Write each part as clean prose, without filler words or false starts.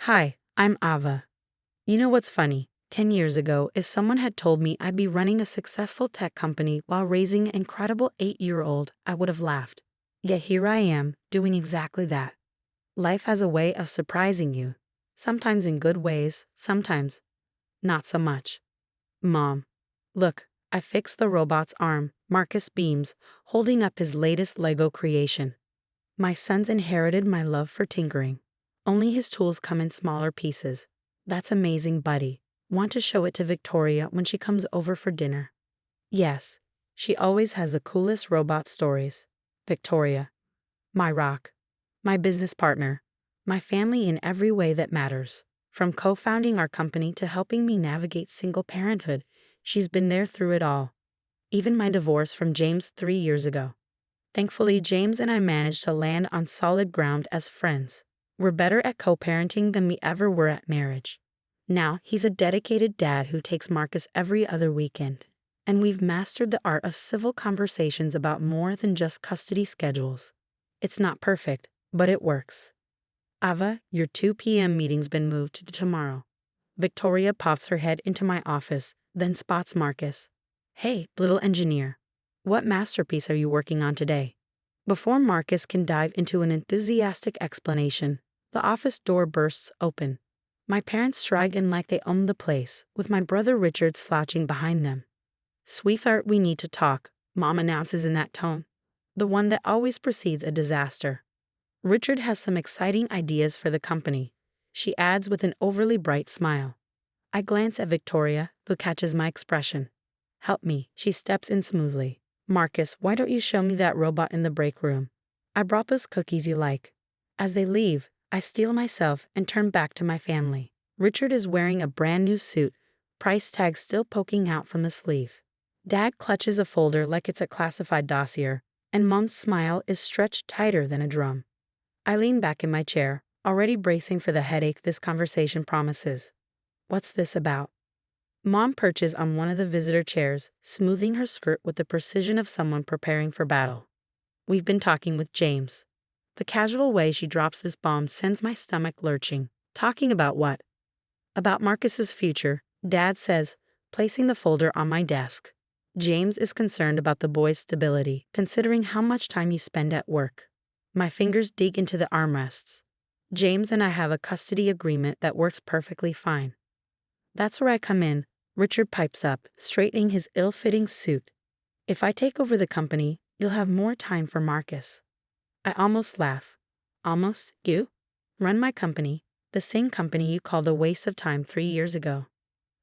Hi, I'm Ava. You know what's funny? 10 years ago, if someone had told me I'd be running a successful tech company while raising an incredible 8-year-old, I would have laughed. Yet here I am, doing exactly that. Life has a way of surprising you. Sometimes in good ways, sometimes not so much. Mom. Look, I fixed the robot's arm, Marcus beams, holding up his latest Lego creation. My son's inherited my love for tinkering. Only his tools come in smaller pieces. That's amazing, buddy. Want to show it to Victoria when she comes over for dinner? Yes. She always has the coolest robot stories. Victoria. My rock. My business partner. My family in every way that matters. From co-founding our company to helping me navigate single parenthood, she's been there through it all. Even my divorce from James 3 years ago. Thankfully, James and I managed to land on solid ground as friends. We're better at co-parenting than we ever were at marriage. Now, he's a dedicated dad who takes Marcus every other weekend. And we've mastered the art of civil conversations about more than just custody schedules. It's not perfect, but it works. Ava, your 2 p.m. meeting's been moved to tomorrow. Victoria pops her head into my office, then spots Marcus. Hey, little engineer. What masterpiece are you working on today? Before Marcus can dive into an enthusiastic explanation, the office door bursts open. My parents stride in like they own the place, with my brother Richard slouching behind them. Sweetheart, we need to talk, Mom announces in that tone, the one that always precedes a disaster. Richard has some exciting ideas for the company, she adds with an overly bright smile. I glance at Victoria, who catches my expression. Help me, she steps in smoothly. Marcus, why don't you show me that robot in the break room? I brought those cookies you like. As they leave, I steel myself and turn back to my family. Richard is wearing a brand new suit, price tag still poking out from the sleeve. Dad clutches a folder like it's a classified dossier, and Mom's smile is stretched tighter than a drum. I lean back in my chair, already bracing for the headache this conversation promises. What's this about? Mom perches on one of the visitor chairs, smoothing her skirt with the precision of someone preparing for battle. We've been talking with James. The casual way she drops this bomb sends my stomach lurching. Talking about what? About Marcus's future, Dad says, placing the folder on my desk. James is concerned about the boy's stability, considering how much time you spend at work. My fingers dig into the armrests. James and I have a custody agreement that works perfectly fine. That's where I come in, Richard pipes up, straightening his ill-fitting suit. If I take over the company, you'll have more time for Marcus. I almost laugh. Almost? You? Run my company, the same company you called a waste of time 3 years ago.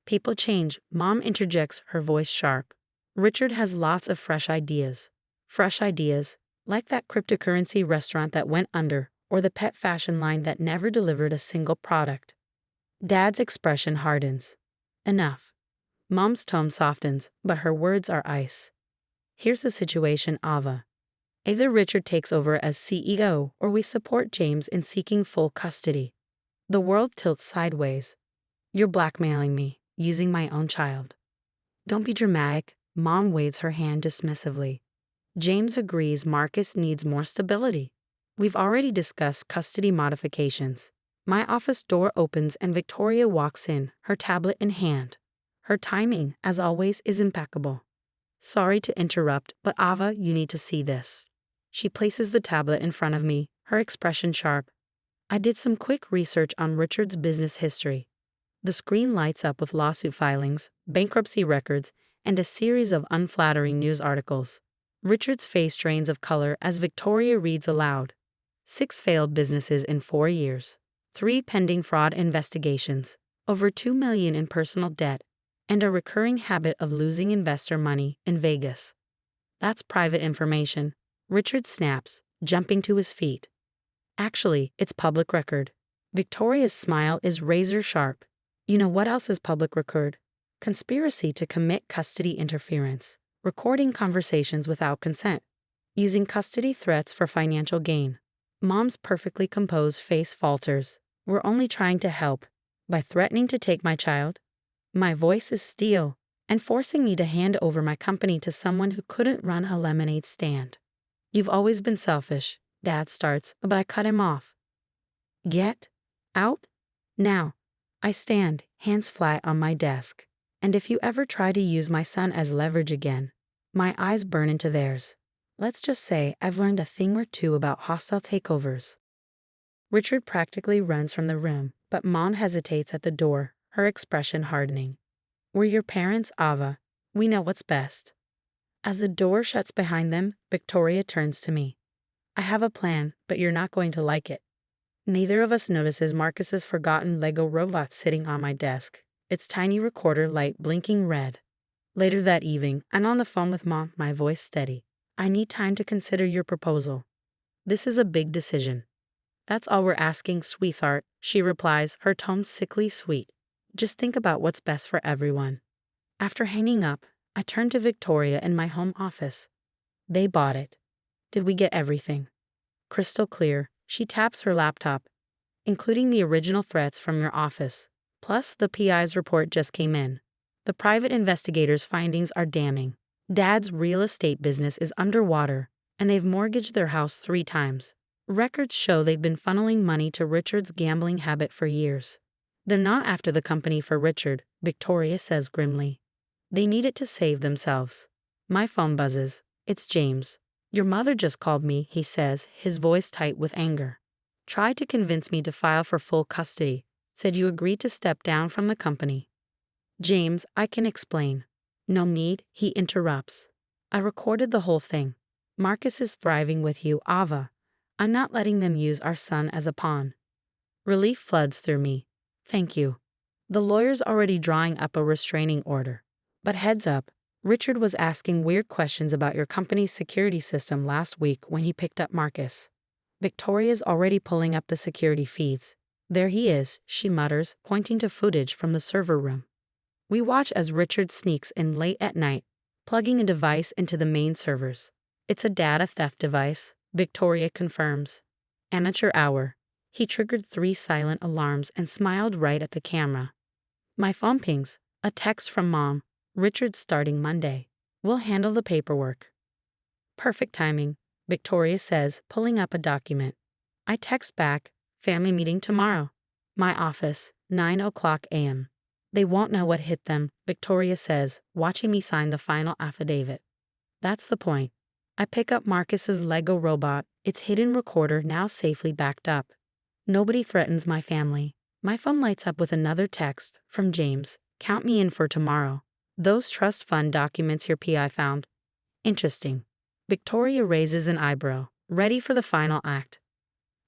People change, Mom interjects, her voice sharp. Richard has lots of fresh ideas. Fresh ideas, like that cryptocurrency restaurant that went under, or the pet fashion line that never delivered a single product. Dad's expression hardens. Enough. Mom's tone softens, but her words are ice. Here's the situation, Ava. Either Richard takes over as CEO or we support James in seeking full custody. The world tilts sideways. You're blackmailing me, using my own child. Don't be dramatic, Mom waves her hand dismissively. James agrees Marcus needs more stability. We've already discussed custody modifications. My office door opens and Victoria walks in, her tablet in hand. Her timing, as always, is impeccable. Sorry to interrupt, but Ava, you need to see this. She places the tablet in front of me, her expression sharp. I did some quick research on Richard's business history. The screen lights up with lawsuit filings, bankruptcy records, and a series of unflattering news articles. Richard's face drains of color as Victoria reads aloud. 6 failed businesses in 4 years. 3 pending fraud investigations. Over $2 million in personal debt. And a recurring habit of losing investor money in Vegas. That's private information. Richard snaps, jumping to his feet. Actually, it's public record. Victoria's smile is razor sharp. You know what else is public record? Conspiracy to commit custody interference. Recording conversations without consent. Using custody threats for financial gain. Mom's perfectly composed face falters. We're only trying to help. By threatening to take my child? My voice is steel, and forcing me to hand over my company to someone who couldn't run a lemonade stand. You've always been selfish, Dad starts, but I cut him off. Get out? Now, I stand, hands flat on my desk. And if you ever try to use my son as leverage again, my eyes burn into theirs. Let's just say I've learned a thing or two about hostile takeovers. Richard practically runs from the room, but Mom hesitates at the door, her expression hardening. We're your parents, Ava. We know what's best. As the door shuts behind them, Victoria turns to me. I have a plan, but you're not going to like it. Neither of us notices Marcus's forgotten Lego robot sitting on my desk, its tiny recorder light blinking red. Later that evening, I'm on the phone with Mom, my voice steady. I need time to consider your proposal. This is a big decision. That's all we're asking, sweetheart, she replies, her tone sickly sweet. Just think about what's best for everyone. After hanging up, I turn to Victoria in my home office. They bought it. Did we get everything? Crystal clear, she taps her laptop. Including the original threats from your office. Plus, the PI's report just came in. The private investigator's findings are damning. Dad's real estate business is underwater, and they've mortgaged their house 3 times. Records show they've been funneling money to Richard's gambling habit for years. They're not after the company for Richard, Victoria says grimly. They need it to save themselves. My phone buzzes. It's James. Your mother just called me, he says, his voice tight with anger. Tried to convince me to file for full custody. Said you agreed to step down from the company. James, I can explain. No need, he interrupts. I recorded the whole thing. Marcus is thriving with you, Ava. I'm not letting them use our son as a pawn. Relief floods through me. Thank you. The lawyer's already drawing up a restraining order. But heads up, Richard was asking weird questions about your company's security system last week when he picked up Marcus. Victoria's already pulling up the security feeds. There he is, she mutters, pointing to footage from the server room. We watch as Richard sneaks in late at night, plugging a device into the main servers. It's a data theft device, Victoria confirms. Amateur hour. He triggered 3 silent alarms and smiled right at the camera. My phone pings. A text from Mom. Richard's starting Monday. We'll handle the paperwork. Perfect timing, Victoria says, pulling up a document. I text back, family meeting tomorrow. My office, 9:00 a.m. They won't know what hit them, Victoria says, watching me sign the final affidavit. That's the point. I pick up Marcus's Lego robot, its hidden recorder now safely backed up. Nobody threatens my family. My phone lights up with another text from James. Count me in for tomorrow. Those trust fund documents your PI found. Interesting. Victoria raises an eyebrow, ready for the final act.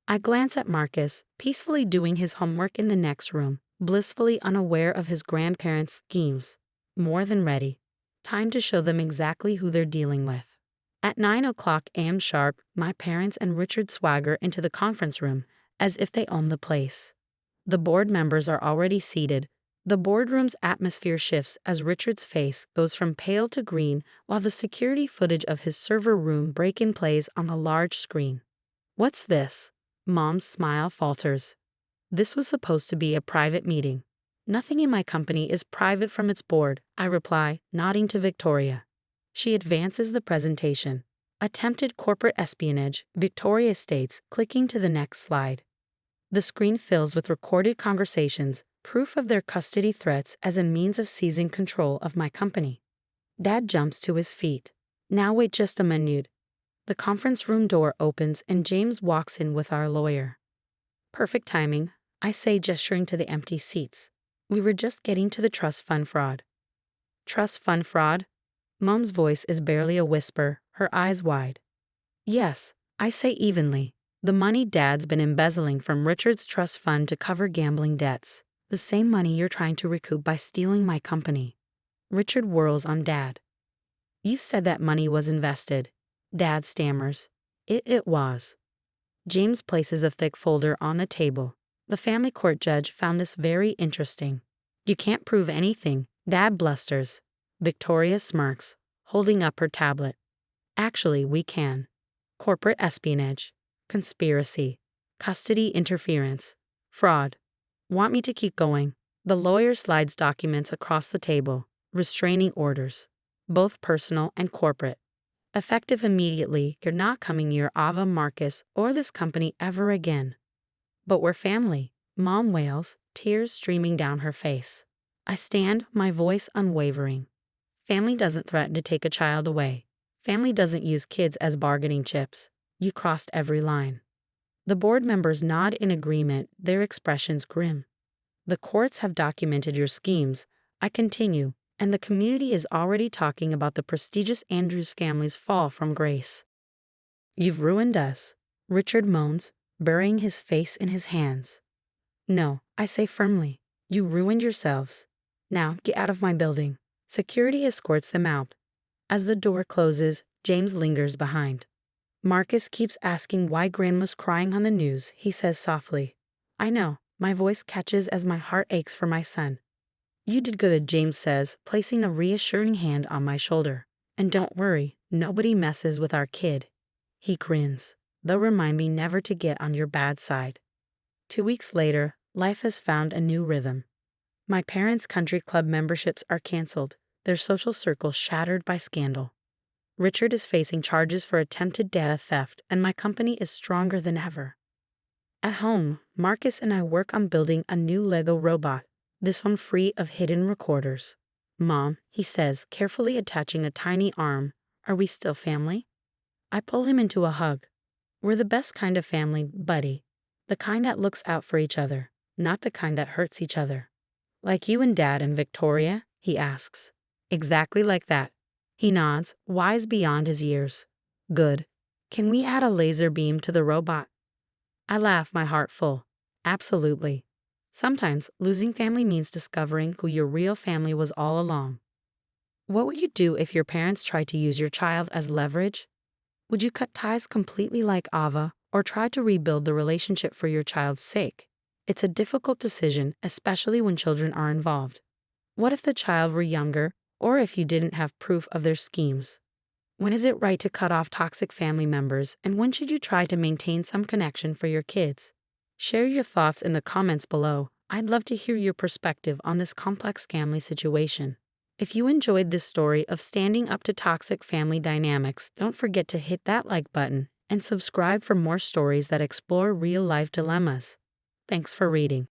I glance at Marcus, peacefully doing his homework in the next room, blissfully unaware of his grandparents' schemes. More than ready. Time to show them exactly who they're dealing with. At 9:00 a.m. sharp, my parents and Richard swagger into the conference room, as if they own the place. The board members are already seated. The boardroom's atmosphere shifts as Richard's face goes from pale to green while the security footage of his server room break-in plays on the large screen. What's this? Mom's smile falters. This was supposed to be a private meeting. Nothing in my company is private from its board, I reply, nodding to Victoria. She advances the presentation. Attempted corporate espionage, Victoria states, clicking to the next slide. The screen fills with recorded conversations, proof of their custody threats as a means of seizing control of my company. Dad jumps to his feet. Now wait just a minute. The conference room door opens and James walks in with our lawyer. Perfect timing, I say, gesturing to the empty seats. We were just getting to the trust fund fraud. Trust fund fraud? Mom's voice is barely a whisper, her eyes wide. Yes, I say evenly. The money Dad's been embezzling from Richard's trust fund to cover gambling debts. The same money you're trying to recoup by stealing my company. Richard whirls on Dad. You said that money was invested. Dad stammers. It was. James places a thick folder on the table. The family court judge found this very interesting. You can't prove anything, Dad blusters. Victoria smirks, holding up her tablet. Actually, we can. Corporate espionage. Conspiracy. Custody interference. Fraud. Want me to keep going? The lawyer slides documents across the table. Restraining orders. Both personal and corporate. Effective immediately, you're not coming near Ava, Marcus, or this company ever again. But we're family, Mom wails, tears streaming down her face. I stand, my voice unwavering. Family doesn't threaten to take a child away. Family doesn't use kids as bargaining chips. You crossed every line. The board members nod in agreement, their expressions grim. The courts have documented your schemes, I continue, and the community is already talking about the prestigious Andrews family's fall from grace. You've ruined us, Richard moans, burying his face in his hands. No, I say firmly, you ruined yourselves. Now get out of my building. Security escorts them out. As the door closes, James lingers behind. Marcus keeps asking why Grandma's crying on the news, he says softly. I know, my voice catches as my heart aches for my son. You did good, James says, placing a reassuring hand on my shoulder. And don't worry, nobody messes with our kid. He grins. They'll remind me never to get on your bad side. 2 weeks later, life has found a new rhythm. My parents' country club memberships are canceled, their social circle shattered by scandal. Richard is facing charges for attempted data theft, and my company is stronger than ever. At home, Marcus and I work on building a new Lego robot, this one free of hidden recorders. Mom, he says, carefully attaching a tiny arm, are we still family? I pull him into a hug. We're the best kind of family, buddy. The kind that looks out for each other, not the kind that hurts each other. Like you and Dad and Victoria? He asks. Exactly like that. He nods, wise beyond his years. Good. Can we add a laser beam to the robot? I laugh, my heart full. Absolutely. Sometimes losing family means discovering who your real family was all along. What would you do if your parents tried to use your child as leverage? Would you cut ties completely like Ava, or try to rebuild the relationship for your child's sake? It's a difficult decision, especially when children are involved. What if the child were younger, or if you didn't have proof of their schemes? When is it right to cut off toxic family members, and when should you try to maintain some connection for your kids? Share your thoughts in the comments below. I'd love to hear your perspective on this complex family situation. If you enjoyed this story of standing up to toxic family dynamics, don't forget to hit that like button and subscribe for more stories that explore real-life dilemmas. Thanks for reading.